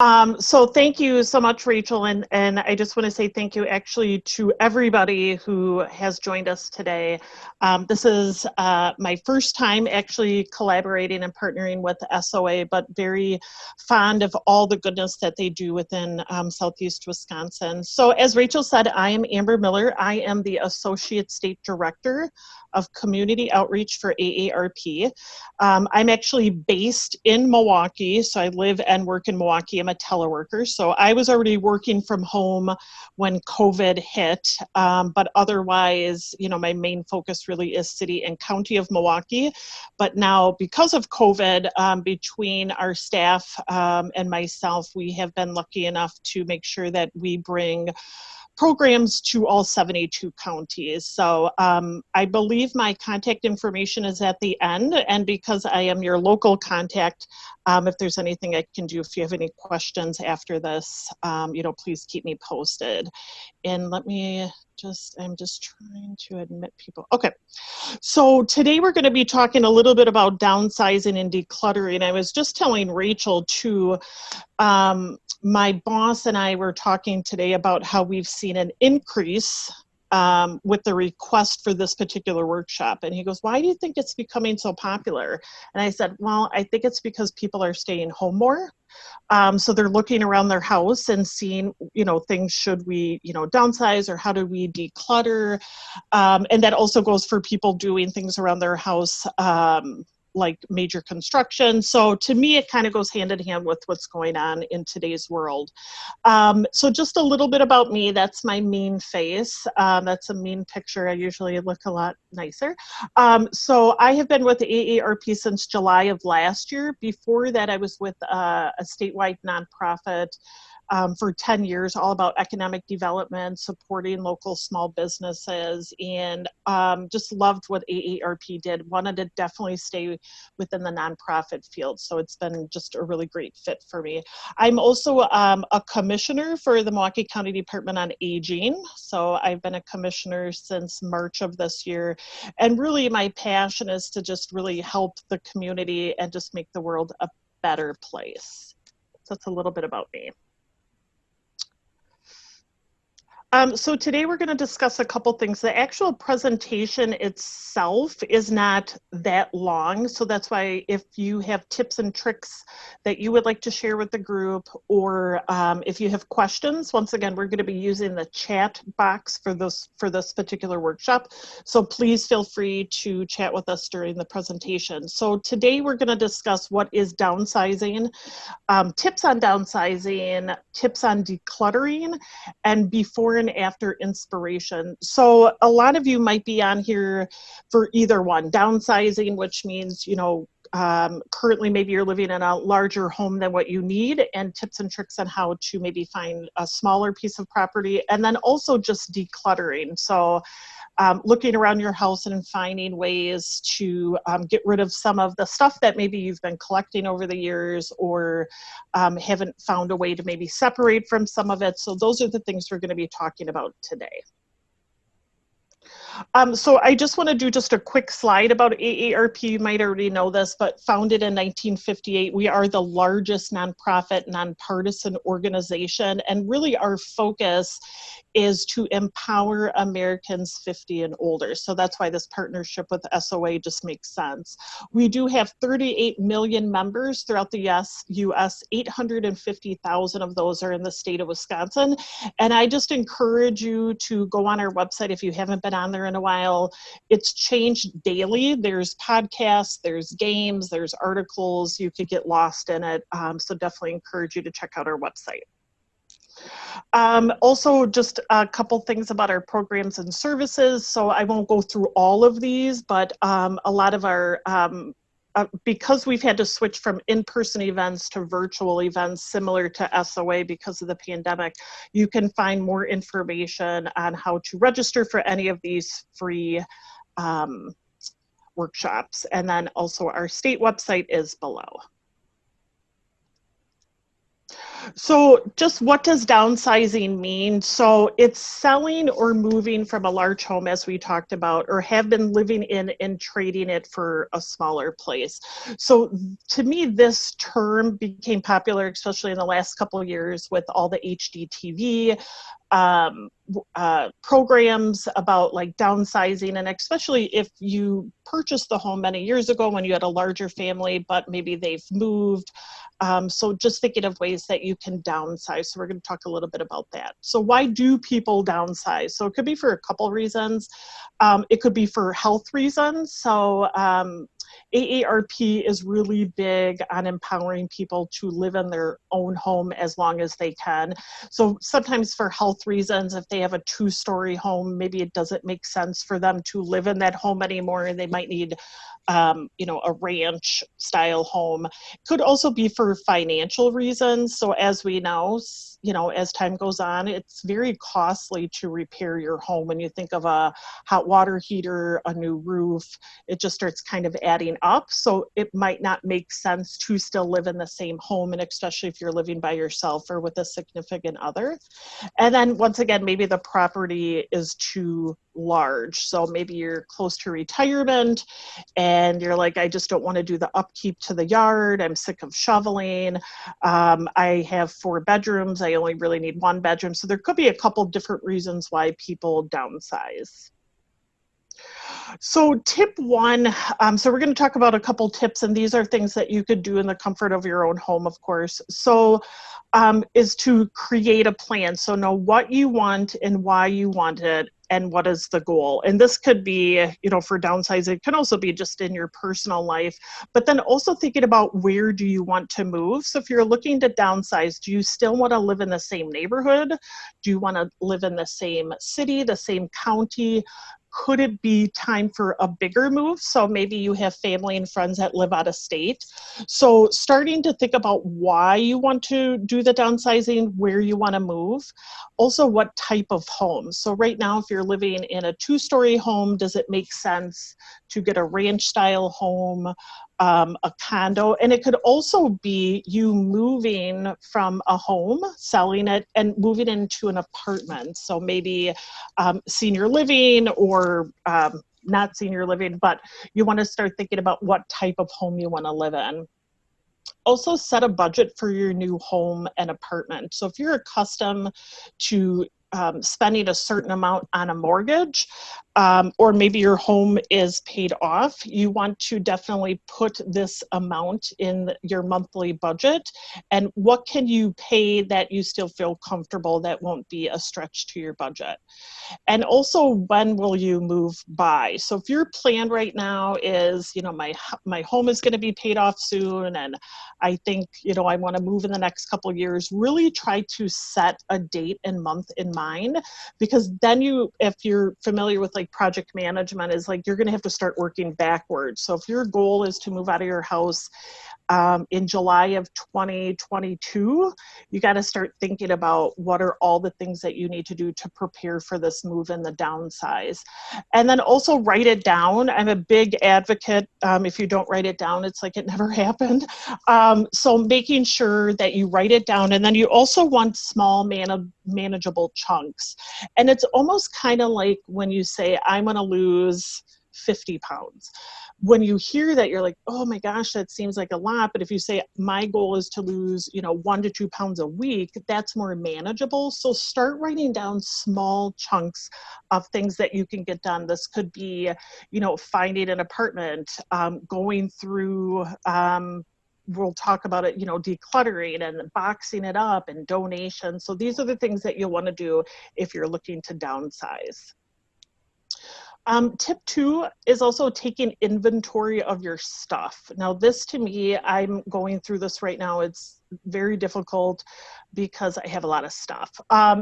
So thank you so much, Rachel, and I just want to say thank you actually to everybody who has joined us today. This is my first time actually collaborating and partnering with SOA, but very fond of all the goodness that they do within Southeast Wisconsin. So as Rachel said, I am Amber Miller. I am the Associate State Director of Community Outreach for AARP. I'm actually based in Milwaukee, so I live and work in Milwaukee. I'm a teleworker, so I was already working from home when COVID hit, but otherwise, you know, my main focus really is city and county of Milwaukee. But now, because of COVID, between our staff and myself, we have been lucky enough to make sure that we bring programs to all 72 counties. So I believe my contact information is at the end, and because I am your local contact, if there's anything I can do, if you have any questions after this, you know, please keep me posted. And let me I'm just trying to admit people. Okay, so today we're going to be talking a little bit about downsizing and decluttering. I was just telling Rachel too, my boss and I were talking today about how we've seen an increase with the request for this particular workshop. And he goes, why do you think it's becoming so popular? And I said, well, I think it's because people are staying home more. So they're looking around their house and seeing, you know, things, should we, you know, downsize, or how do we declutter? And that also goes for people doing things around their house, like major construction. So to me, it kind of goes hand in hand with what's going on in today's world. So just a little bit about me. That's my mean face. That's a mean picture. I usually look a lot nicer. So I have been with the AARP since July of last year. Before that, I was with a statewide nonprofit for 10 years, all about economic development, supporting local small businesses, and just loved what AARP did. Wanted to definitely stay within the nonprofit field, so it's been just a really great fit for me. I'm also a commissioner for the Milwaukee County Department on Aging, so I've been a commissioner since March of this year, and really my passion is to just really help the community and just make the world a better place. So that's a little bit about me. So today we're going to discuss a couple things. The actual presentation itself is not that long, so that's why if you have tips and tricks that you would like to share with the group, or if you have questions, once again, we're going to be using the chat box for this particular workshop. So please feel free to chat with us during the presentation. So today we're going to discuss what is downsizing, tips on downsizing, tips on decluttering, and before and after inspiration. So a lot of you might be on here for either one. Downsizing, which means, you know, currently maybe you're living in a larger home than what you need, and tips and tricks on how to maybe find a smaller piece of property, and then also just decluttering. So looking around your house and finding ways to get rid of some of the stuff that maybe you've been collecting over the years, or haven't found a way to maybe separate from some of it. So those are the things we're going to be talking about today. So I just want to do just a quick slide about AARP. You might already know this, but founded in 1958, we are the largest nonprofit, nonpartisan organization, and really our focus is to empower Americans 50 and older. So that's why this partnership with SOA just makes sense. We do have 38 million members throughout the US, 850,000 of those are in the state of Wisconsin. And I just encourage you to go on our website if you haven't been on there in a while. It's changed daily. There's podcasts, there's games, there's articles. You could get lost in it. So definitely encourage you to check out our website. Also, just a couple things about our programs and services. So I won't go through all of these, but a lot of our, because we've had to switch from in-person events to virtual events similar to SOA because of the pandemic, you can find more information on how to register for any of these free workshops. And then also our state website is below. So just what does downsizing mean? So it's selling or moving from a large home, as we talked about, or have been living in and trading it for a smaller place. So to me, this term became popular, especially in the last couple of years with all the HDTV programs about like downsizing, and especially if you purchased the home many years ago when you had a larger family, but maybe they've moved. So just thinking of ways that you can downsize. So we're going to talk a little bit about that. So why do people downsize? So it could be for a couple reasons. It could be for health reasons. So AARP is really big on empowering people to live in their own home as long as they can. So sometimes for health reasons, if they have a 2-story home, maybe it doesn't make sense for them to live in that home anymore, and they might need a ranch style home. Could also be for financial reasons. So as we know, as time goes on, it's very costly to repair your home. When you think of a hot water heater, a new roof, it just starts kind of adding up. So it might not make sense to still live in the same home, and especially if you're living by yourself or with a significant other. And then once again, maybe the property is too large. So maybe you're close to retirement and you're like, I just don't want to do the upkeep to the yard. I'm sick of shoveling. I have 4 bedrooms. I only really need 1 bedroom. So there could be a couple different reasons why people downsize. So tip 1, so we're going to talk about a couple tips, and these are things that you could do in the comfort of your own home, of course. So is to create a plan. So know what you want and why you want it and what is the goal. And this could be, for downsizing, it can also be just in your personal life, but then also thinking about where do you want to move. So if you're looking to downsize, do you still want to live in the same neighborhood? Do you want to live in the same city, the same county? Could it be time for a bigger move? So maybe you have family and friends that live out of state. So starting to think about why you want to do the downsizing, where you want to move, also what type of home. So right now, if you're living in a 2-story home, does it make sense to get a ranch style home, a condo? And it could also be you moving from a home, selling it, and moving into an apartment. So maybe senior living or not senior living, but you want to start thinking about what type of home you want to live in. Also set a budget for your new home and apartment. So if you're accustomed to spending a certain amount on a mortgage, or maybe your home is paid off, you want to definitely put this amount in your monthly budget. And what can you pay that you still feel comfortable, that won't be a stretch to your budget? And also, when will you move by? So if your plan right now is, my home is going to be paid off soon, and I think, I want to move in the next couple of years, really try to set a date and month in mind, because then if you're familiar with like project management, is like you're going to have to start working backwards. So if your goal is to move out of your house in July of 2022, you got to start thinking about what are all the things that you need to do to prepare for this move and the downsize. And then also write it down. I'm a big advocate. If you don't write it down, it's like it never happened. So making sure that you write it down, and then you also want small manageable chunks. And it's almost kind of like when you say, I'm going to lose 50 pounds. When you hear that, you're like, oh my gosh, that seems like a lot. But if you say, my goal is to lose, 1 to 2 pounds a week, that's more manageable. So start writing down small chunks of things that you can get done. This could be, finding an apartment, going through, we'll talk about it, decluttering and boxing it up and donations. So these are the things that you'll want to do if you're looking to downsize. Tip 2 is also taking inventory of your stuff. Now this, to me, I'm going through this right now. It's very difficult because I have a lot of stuff.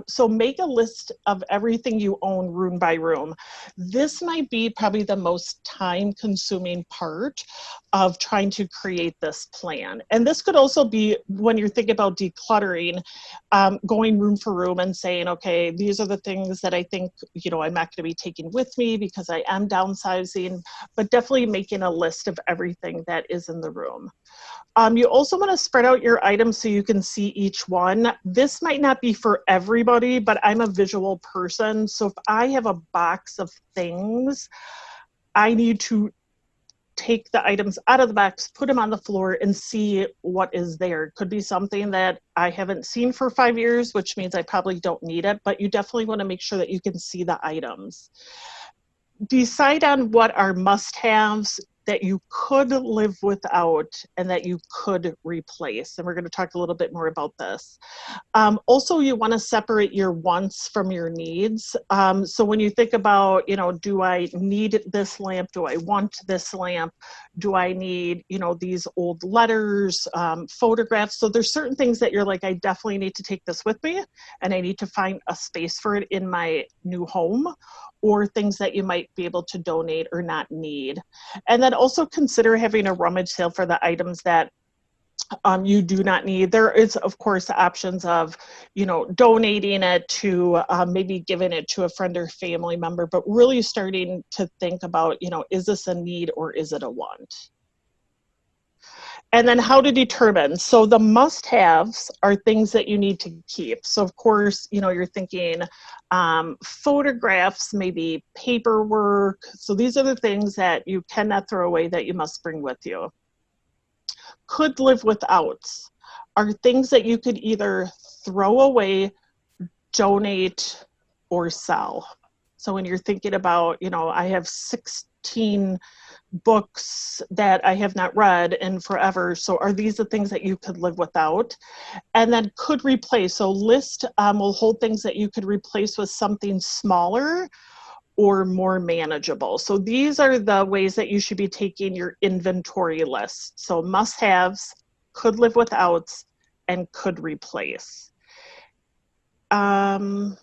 So make a list of everything you own room by room. This might be probably the most time consuming part of trying to create this plan. And this could also be when you're thinking about decluttering, going room for room and saying, okay, these are the things that I think, I'm not going to be taking with me because I am downsizing, but definitely making a list of everything that is in the room. You also want to spread out your items so you can see each one. This might not be for everybody, but I'm a visual person. So if I have a box of things, I need to take the items out of the box, put them on the floor, and see what is there. It could be something that I haven't seen for 5 years, which means I probably don't need it, but you definitely want to make sure that you can see the items. Decide on what are must-haves that you could live without and that you could replace. And we're going to talk a little bit more about this. Also, you want to separate your wants from your needs. So when you think about, do I need this lamp? Do I want this lamp? Do I need, these old letters, photographs? So there's certain things that you're like, I definitely need to take this with me, and I need to find a space for it in my new home, or things that you might be able to donate or not need. And then also consider having a rummage sale for the items that you do not need. There is, of course, options of, donating it to maybe giving it to a friend or family member, but really starting to think about, is this a need or is it a want? And then how to determine. So the must-haves are things that you need to keep. So of course, you're thinking photographs, maybe paperwork. So these are the things that you cannot throw away that you must bring with you. Could live without are things that you could either throw away, donate, or sell. So when you're thinking about, I have 16 books that I have not read in forever. So are these the things that you could live without? And then could replace. So list will hold things that you could replace with something smaller or more manageable. So these are the ways that you should be taking your inventory list. So must-haves, could live without, and could replace. And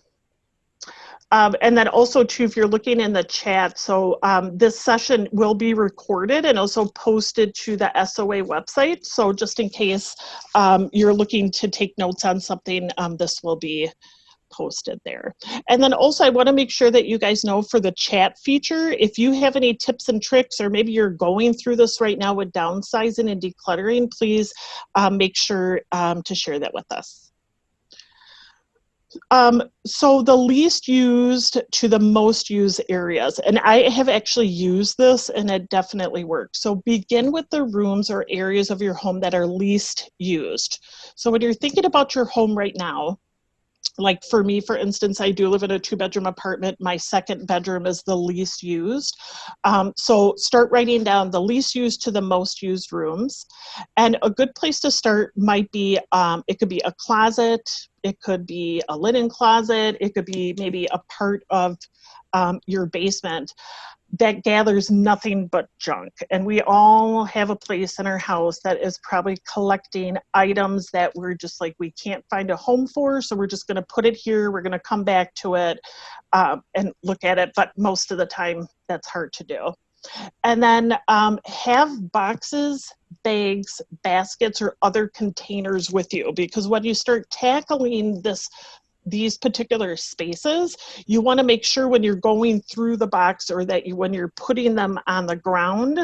then also too, if you're looking in the chat, so this session will be recorded and also posted to the SOA website. So just in case you're looking to take notes on something, this will be posted there. And then also I want to make sure that you guys know for the chat feature, if you have any tips and tricks, or maybe you're going through this right now with downsizing and decluttering, please make sure to share that with us. So the least used to the most used areas, and I have actually used this and it definitely works. So begin with the rooms or areas of your home that are least used. So when you're thinking about your home right now, like for me, for instance, I do live in a 2-bedroom apartment. My second bedroom is the least used. So start writing down the least used to the most used rooms. And a good place to start might be, it could be a closet, it could be a linen closet, it could be maybe a part of your basement that gathers nothing but junk. And we all have a place in our house that is probably collecting items that we're just like, we can't find a home for, so we're just going to put it here, we're going to come back to it and look at it, but most of the time that's hard to do. And then have boxes, bags, baskets, or other containers with you, because when you start tackling these particular spaces, you want to make sure when you're going through the box, or that when you're putting them on the ground,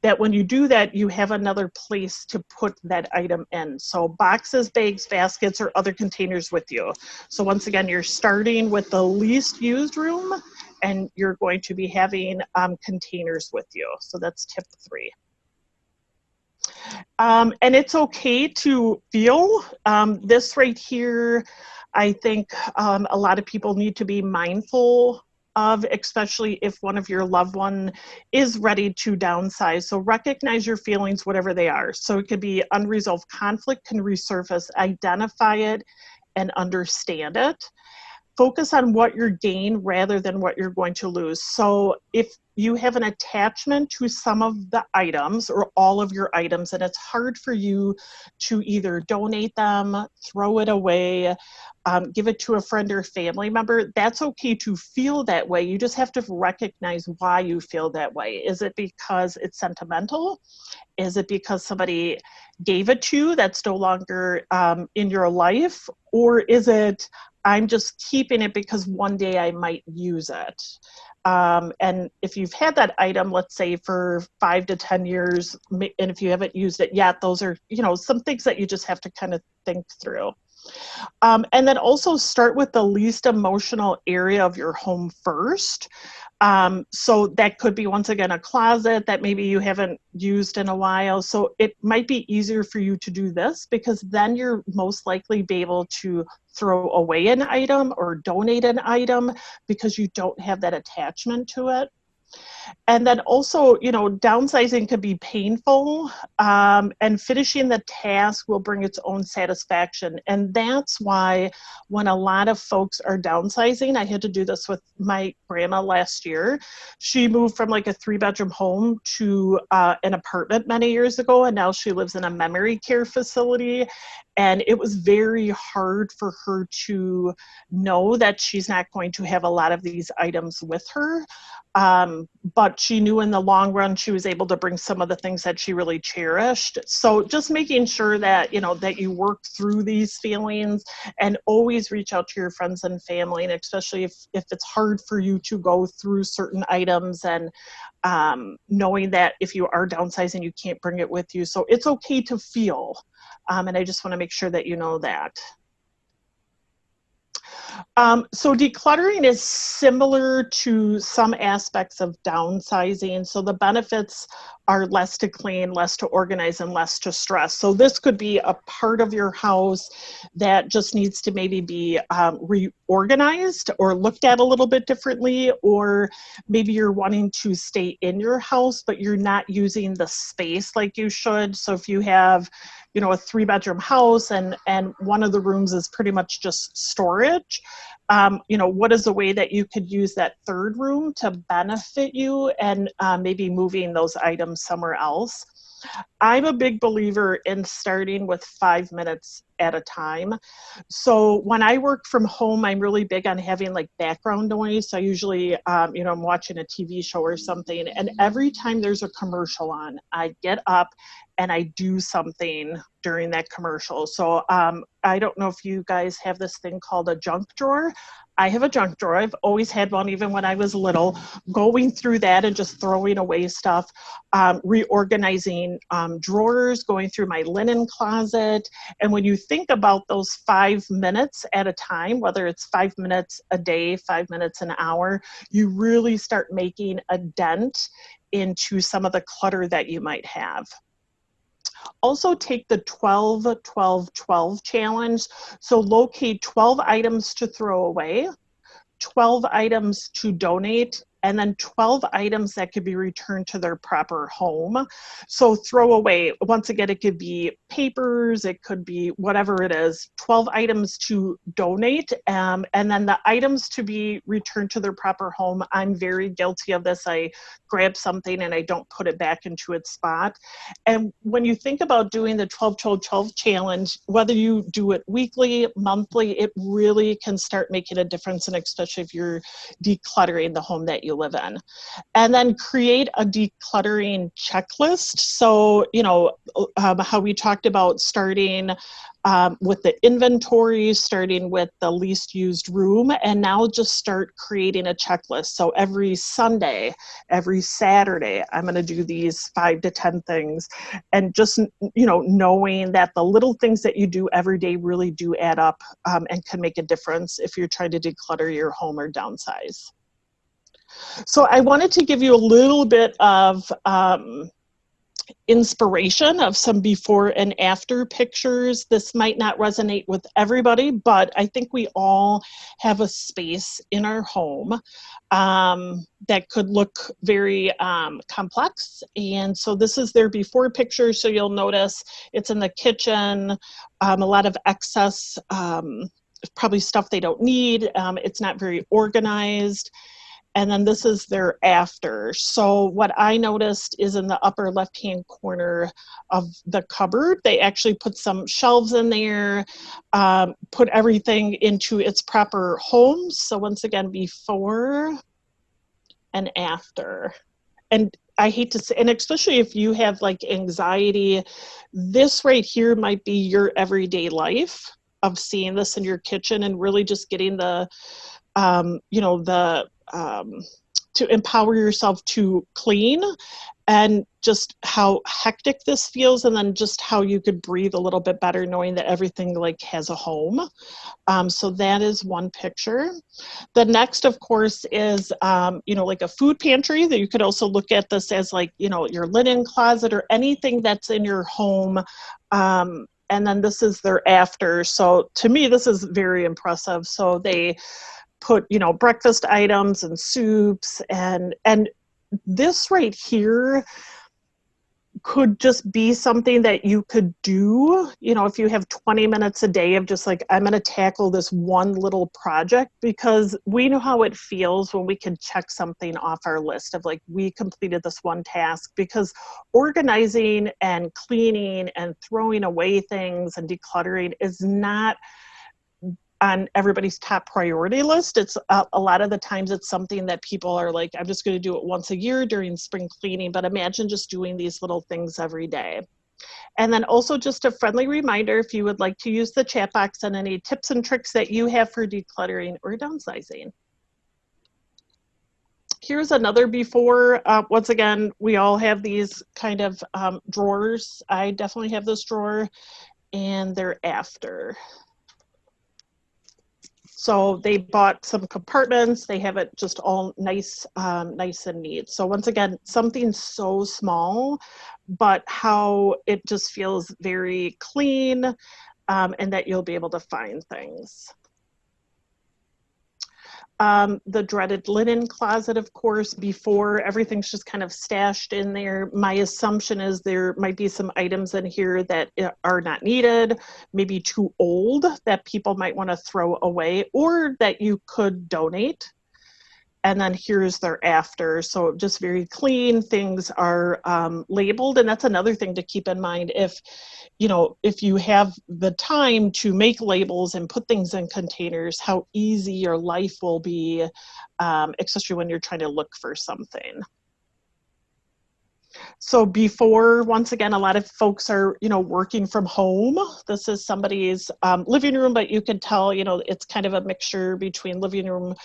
that when you do that, you have another place to put that item in. So boxes, bags, baskets, or other containers with you. So once again, you're starting with the least used room, and you're going to be having containers with you. So that's tip 3. And it's okay to feel this right here. I think a lot of people need to be mindful of, especially if one of your loved one is ready to downsize. So recognize your feelings, whatever they are. So it could be unresolved conflict can resurface, identify it and understand it. Focus on what you're gaining rather than what you're going to lose. So if you have an attachment to some of the items or all of your items, and it's hard for you to either donate them, throw it away, give it to a friend or family member, that's okay to feel that way. You just have to recognize why you feel that way. Is it because it's sentimental? Is it because somebody gave it to you that's no longer in your life? Or is it, I'm just keeping it because one day I might use it? And if you've had that item, let's say for 5 to 10 years, and if you haven't used it yet, those are, you know, some things that you just have to kind of think through. And then also start with the least emotional area of your home first. So that could be, once again, a closet that maybe you haven't used in a while. So it might be easier for you to do this, because then you're most likely be able to throw away an item or donate an item because you don't have that attachment to it. And then also, you know, downsizing can be painful, and finishing the task will bring its own satisfaction. And that's why when a lot of folks are downsizing, I had to do this with my grandma last year. She moved from like a 3-bedroom home to an apartment many years ago, and now she lives in a memory care facility. And it was very hard for her to know that she's not going to have a lot of these items with her. But she knew in the long run she was able to bring some of the things that she really cherished. So just making sure that, you know, that you work through these feelings, and always reach out to your friends and family, and especially if it's hard for you to go through certain items, and knowing that if you are downsizing, you can't bring it with you. So it's okay to feel. And I just want to make sure that you know that. So decluttering is similar to some aspects of downsizing. So the benefits are less to clean, less to organize, and less to stress. So this could be a part of your house that just needs to maybe be reorganized or looked at a little bit differently, or maybe you're wanting to stay in your house, but you're not using the space like you should. So if you have, you know, a 3-bedroom house and one of the rooms is pretty much just storage, you know, what is a way that you could use that 3rd room to benefit you, and maybe moving those items somewhere else. I'm a big believer in starting with 5 minutes at a time. So when I work from home, I'm really big on having like background noise. So I usually, you know, I'm watching a TV show or something, and every time there's a commercial on, I get up and I do something during that commercial. So I don't know if you guys have this thing called a junk drawer. I have a junk drawer. I've always had one, even when I was little, going through that and just throwing away stuff, reorganizing drawers, going through my linen closet. And when you think about those 5 minutes at a time, whether it's 5 minutes a day, 5 minutes an hour, you really start making a dent into some of the clutter that you might have. Also take the 12-12-12 challenge. So locate 12 items to throw away, 12 items to donate, and then 12 items that could be returned to their proper home. So throw away, once again, it could be papers, it could be whatever it is, 12 items to donate, and then the items to be returned to their proper home. I'm very guilty of this. I grab something and I don't put it back into its spot. And when you think about doing the 12-12-12 challenge, whether you do it weekly, monthly, it really can start making a difference, and especially if you're decluttering the home that you live in. And then create a decluttering checklist. So, you know, how we talked about starting with the inventory, starting with the least used room, and now just start creating a checklist. So every Sunday, every Saturday, I'm going to do these 5 to 10 things. And just, you know, knowing that the little things that you do every day really do add up, and can make a difference if you're trying to declutter your home or downsize. So I wanted to give you a little bit of inspiration of some before and after pictures. This might not resonate with everybody, but I think we all have a space in our home that could look very complex. And so this is their before picture. So you'll notice it's in the kitchen, a lot of excess, probably stuff they don't need. It's not very organized. And then this is their after. So what I noticed is in the upper left-hand corner of the cupboard, they actually put some shelves in there, put everything into its proper homes. So once again, before and after. And I hate to say, and especially if you have like anxiety, this right here might be your everyday life of seeing this in your kitchen and really just getting the, you know, the to empower yourself to clean, and just how hectic this feels, and then just how you could breathe a little bit better knowing that everything like has a home. So that is one picture. The next, of course, is, you know, like a food pantry, that you could also look at this as like, you know, your linen closet or anything that's in your home. And then this is their after. So to me, this is very impressive. So they put, you know, breakfast items and soups, and this right here could just be something that you could do, you know, if you have 20 minutes a day of just like, I'm going to tackle this one little project, because we know how it feels when we can check something off our list of like, we completed this one task, because organizing and cleaning and throwing away things and decluttering is not on everybody's top priority list. It's a lot of the times it's something that people are like, I'm just going to do it once a year during spring cleaning, but imagine just doing these little things every day. And then also just a friendly reminder, if you would like to use the chat box on any tips and tricks that you have for decluttering or downsizing. Here's another before. Once again, we all have these kind of drawers. I definitely have this drawer, and they're after. So they bought some compartments. They have it just all nice, nice and neat. So once again, something so small, but how it just feels very clean, and that you'll be able to find things. The dreaded linen closet, of course, before everything's just kind of stashed in there. My assumption is there might be some items in here that are not needed, maybe too old, that people might want to throw away, or that you could donate. And then here's their after. So just very clean. Things are labeled. And that's another thing to keep in mind. If, you know, if you have the time to make labels and put things in containers, how easy your life will be, especially when you're trying to look for something. So before, once again, a lot of folks are, you know, working from home. This is somebody's living room, but you can tell, you know, it's kind of a mixture between living room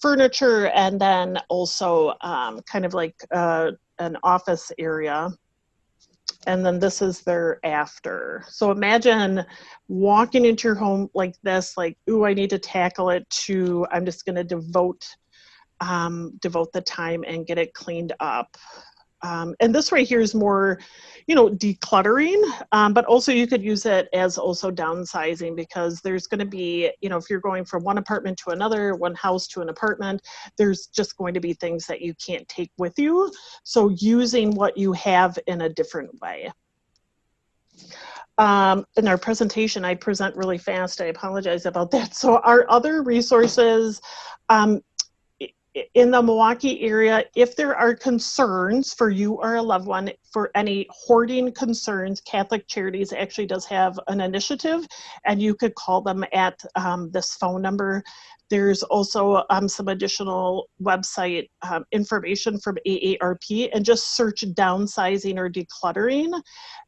furniture and then also kind of like an office area. And then this is their after. So imagine walking into your home like this, like, ooh, I need to tackle it, to I'm just going to devote the time and get it cleaned up. And this right here is more, you know, decluttering, but also you could use it as also downsizing, because there's going to be, you know, if you're going from one apartment to another, one house to an apartment, there's just going to be things that you can't take with you. So using what you have in a different way. In our presentation, I present really fast. I apologize about that. So our other resources, in the Milwaukee area, if there are concerns for you or a loved one for any hoarding concerns, Catholic Charities actually does have an initiative, and you could call them at this phone number. There's also some additional website information from AARP, and just search downsizing or decluttering.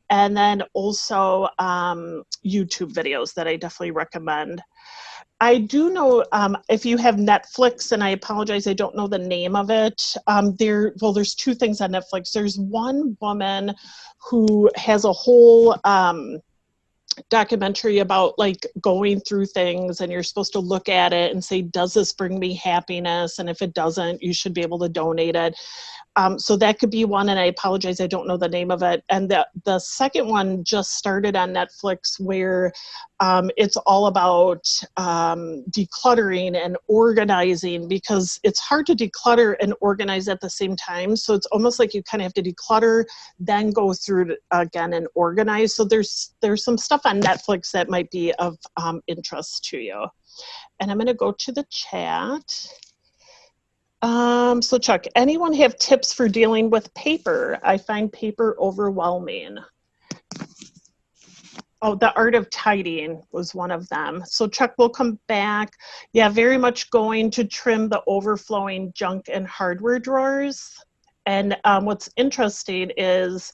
And then also YouTube videos that I definitely recommend. I do know if you have Netflix, and I apologize, I don't know the name of it. There's two things on Netflix. There's one woman who has a whole documentary about like going through things, and you're supposed to look at it and say, does this bring me happiness? And if it doesn't, you should be able to donate it. So that could be one, and I apologize, I don't know the name of it. And the second one just started on Netflix, where it's all about decluttering and organizing, because it's hard to declutter and organize at the same time. So it's almost like you kind of have to declutter, then go through it again and organize. So there's some stuff on Netflix that might be of interest to you. And I'm going to go to the chat. So Chuck, anyone have tips for dealing with paper? I find paper overwhelming. Oh, the art of tidying was one of them. So Chuck will come back. Yeah, very much going to trim the overflowing junk and hardware drawers. And what's interesting is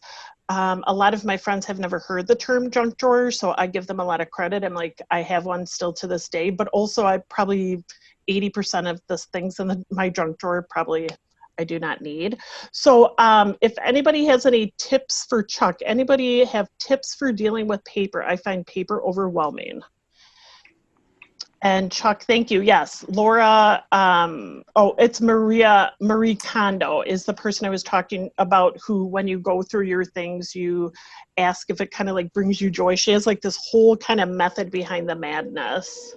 a lot of my friends have never heard the term junk drawer, so I give them a lot of credit. I'm like, I have one still to this day, but also I probably 80% of the things in my junk drawer probably I do not need. So if anybody has any tips for Chuck, anybody have tips for dealing with paper? I find paper overwhelming. And Chuck, thank you. Yes, Laura, it's Marie Kondo is the person I was talking about, who, when you go through your things, you ask if it kind of like brings you joy. She has like this whole kind of method behind the madness.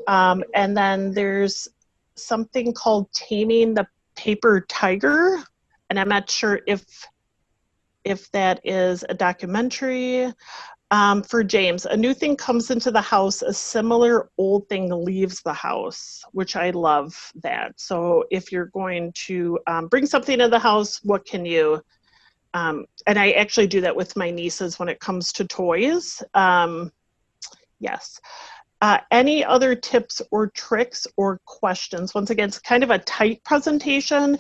And then there's something called Taming the Paper Tiger. And I'm not sure if that is a documentary. For James, a new thing comes into the house, a similar old thing leaves the house, which I love that. So if you're going to bring something in the house, what can you, and I actually do that with my nieces when it comes to toys. Yes. Any other tips or tricks or questions? Once again, it's kind of a tight presentation,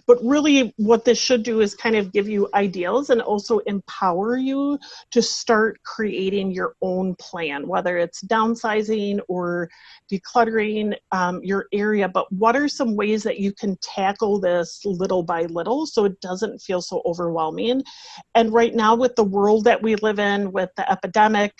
but really what this should do is kind of give you ideas and also empower you to start creating your own plan, whether it's downsizing or decluttering your area. But what are some ways that you can tackle this little by little so it doesn't feel so overwhelming? And right now, with the world that we live in, with the epidemic,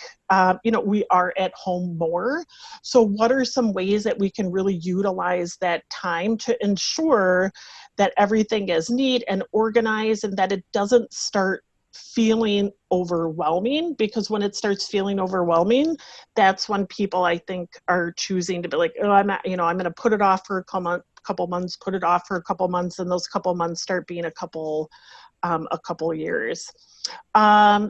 we are at home more. So what are some ways that we can really utilize that time to ensure that everything is neat and organized and that it doesn't start feeling overwhelming? Because when it starts feeling overwhelming, that's when people, I think, are choosing to be like, oh, I'm going to put it off for a couple months, put it off for a couple months, and those couple months start being a couple years.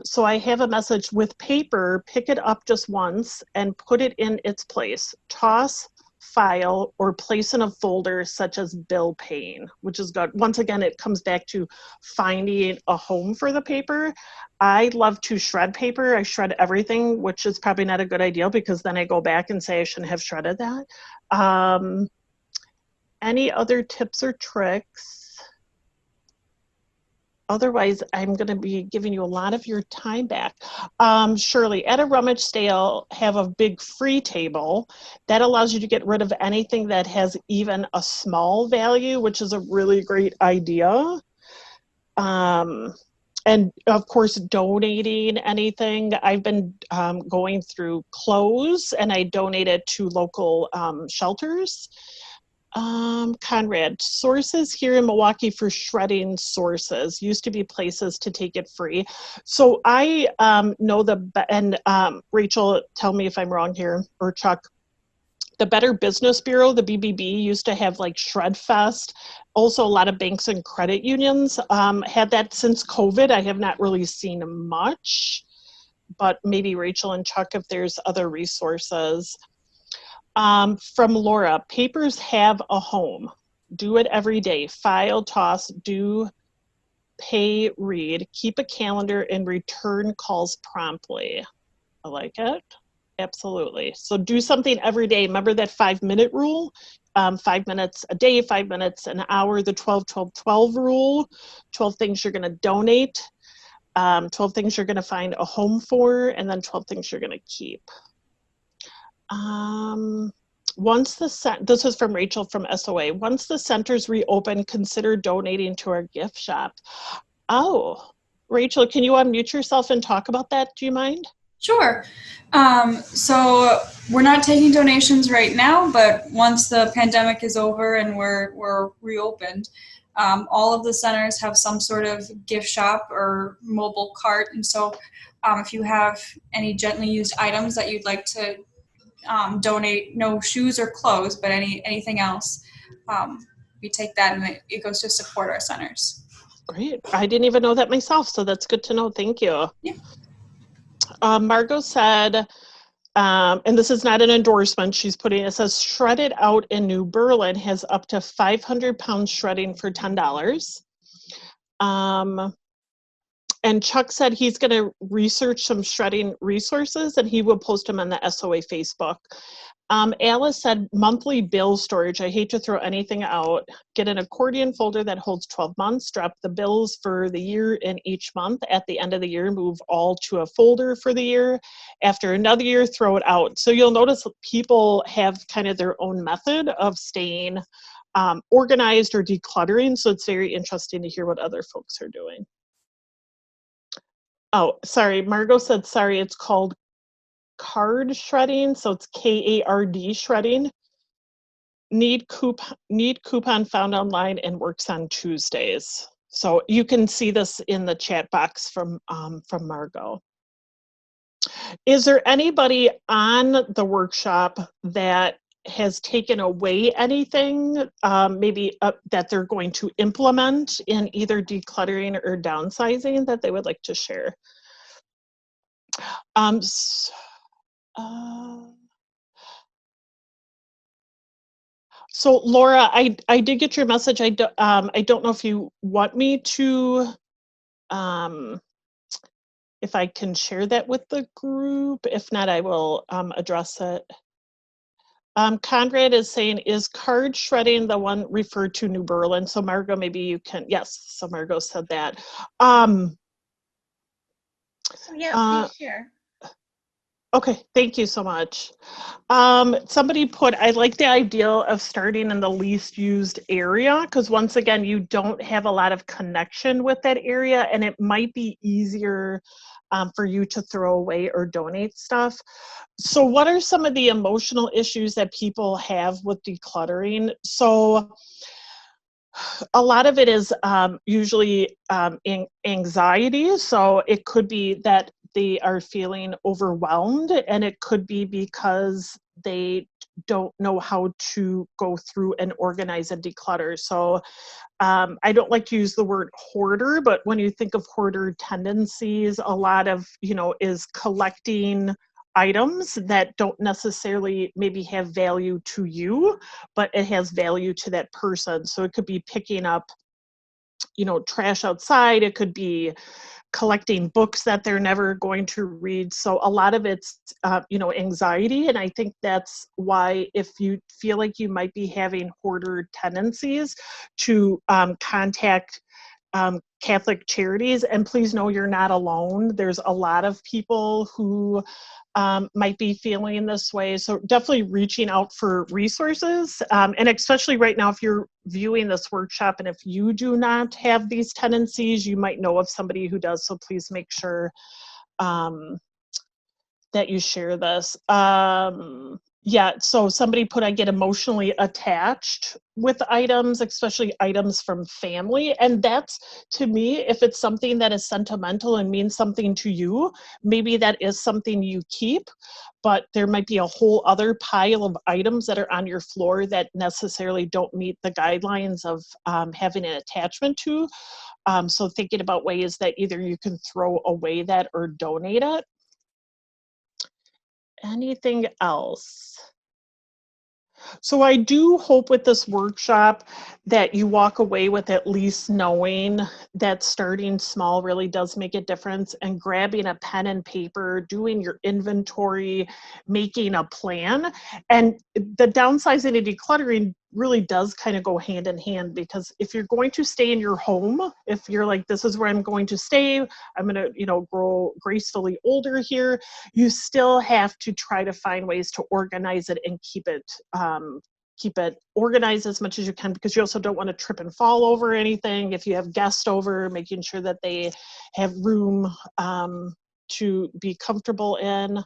So I have a message with paper: pick it up just once and put it in its place. Toss, file, or place in a folder such as bill paying, which is good. Once again, it comes back to finding a home for the paper. I love to shred paper. I shred everything, which is probably not a good idea because then I go back and say I shouldn't have shredded that. Any other tips or tricks? Otherwise, I'm going to be giving you a lot of your time back. Shirley, at a rummage sale, have a big free table. That allows you to get rid of anything that has even a small value, which is a really great idea. And of course, donating anything. I've been going through clothes, and I donated to local shelters. Conrad, sources here in Milwaukee for shredding sources. Used to be places to take it free. So I know and Rachel, tell me if I'm wrong here, or Chuck, the Better Business Bureau, the BBB, used to have like Shred Fest. Also, a lot of banks and credit unions had that. Since COVID, I have not really seen much, but maybe Rachel and Chuck, if there's other resources. From Laura, papers have a home. Do it every day. File, toss, do, pay, read. Keep a calendar and return calls promptly. I like it. Absolutely. So do something every day. Remember that 5-minute rule? 5 minutes a day, 5 minutes an hour, the 12-12-12 rule. 12 things you're going to donate, 12 things you're going to find a home for, and then 12 things you're going to keep. This is from Rachel from SOA. Once the centers reopen, consider donating to our gift shop. Oh, Rachel, can you unmute yourself and talk about that? Do you mind? Sure. So we're not taking donations right now, but once the pandemic is over and we're reopened, all of the centers have some sort of gift shop or mobile cart. And so if you have any gently used items that you'd like to donate, no shoes or clothes, but anything else, we take that and it goes to support our centers. Great. I didn't even know that myself, so that's good to know. Thank you. Yeah. Margot said, and this is not an endorsement, it says Shredded Out in New Berlin has up to 500 pounds shredding for $10. And Chuck said he's going to research some shredding resources and he will post them on the SOA Facebook. Alice said monthly bill storage. I hate to throw anything out. Get an accordion folder that holds 12 months. Drop the bills for the year in each month. At the end of the year, move all to a folder for the year. After another year, throw it out. So you'll notice people have kind of their own method of staying organized or decluttering. So it's very interesting to hear what other folks are doing. Oh, sorry. Margot said, sorry, it's called card shredding. So it's KARD shredding. Need coupon found online and works on Tuesdays. So you can see this in the chat box from Margot. Is there anybody on the workshop that has taken away anything, maybe that they're going to implement in either decluttering or downsizing that they would like to share? So Laura, I did get your message. I don't know if you want me to, if I can share that with the group. If not, I will address it. Conrad is saying, is card shredding the one referred to New Berlin? So Margot, maybe you can, yes, so Margot said that. So yeah, please share. Okay, thank you so much. Somebody put, I like the idea of starting in the least used area, because once again, you don't have a lot of connection with that area and it might be easier for you to throw away or donate stuff. So what are some of the emotional issues that people have with decluttering? So a lot of it is usually anxiety. So it could be that they are feeling overwhelmed, and it could be because they don't know how to go through and organize and declutter. So I don't like to use the word hoarder, but when you think of hoarder tendencies, a lot of, is collecting items that don't necessarily maybe have value to you, but it has value to that person. So it could be picking up, trash outside. It could be collecting books that they're never going to read. So a lot of it's, anxiety. And I think that's why if you feel like you might be having hoarder tendencies, to contact Catholic Charities. And please know you're not alone. There's a lot of people who might be feeling this way. So definitely reaching out for resources. And especially right now, if you're viewing this workshop and if you do not have these tendencies, you might know of somebody who does. So please make sure that you share this. Yeah, so somebody put, I get emotionally attached with items, especially items from family. And that's, to me, if it's something that is sentimental and means something to you, maybe that is something you keep, but there might be a whole other pile of items that are on your floor that necessarily don't meet the guidelines of having an attachment to. So thinking about ways that either you can throw away that or donate it. Anything else? So I do hope with this workshop that you walk away with at least knowing that starting small really does make a difference, and grabbing a pen and paper, doing your inventory, making a plan. And the downsizing and decluttering really does kind of go hand in hand, because if you're going to stay in your home, if you're like, this is where I'm going to stay, I'm going to, grow gracefully older here, you still have to try to find ways to organize it and keep it organized as much as you can, because you also don't want to trip and fall over anything. If you have guests over, making sure that they have room to be comfortable in.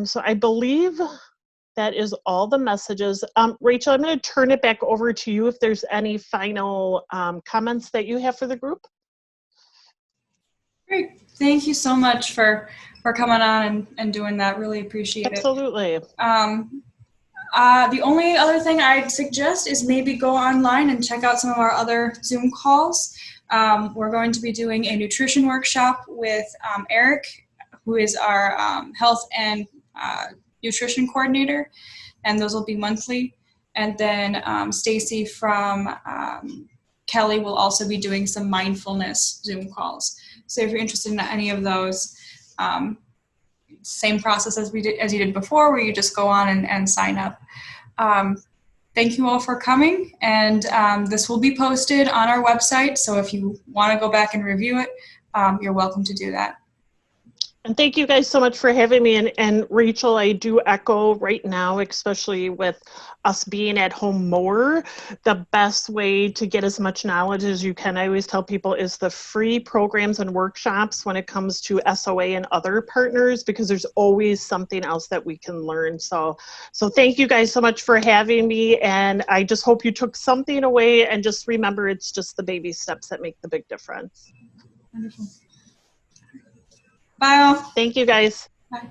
So I believe that is all the messages. Rachel, I'm going to turn it back over to you if there's any final comments that you have for the group. Great. Thank you so much for coming on and doing that. Really appreciate it. Absolutely. The only other thing I'd suggest is maybe go online and check out some of our other Zoom calls. We're going to be doing a nutrition workshop with Eric, who is our health and nutrition coordinator, and those will be monthly. And then Stacy from Kelly will also be doing some mindfulness Zoom calls. So if you're interested in any of those, same process as you did before, where you just go on and sign up. Thank you all for coming, and this will be posted on our website, so if you want to go back and review it, you're welcome to do that. And thank you guys so much for having me. And Rachel, I do echo right now, especially with us being at home more, the best way to get as much knowledge as you can, I always tell people, is the free programs and workshops when it comes to SOA and other partners, because there's always something else that we can learn. So thank you guys so much for having me. And I just hope you took something away, and just remember, it's just the baby steps that make the big difference. Wonderful. Bye all. Thank you guys. Bye.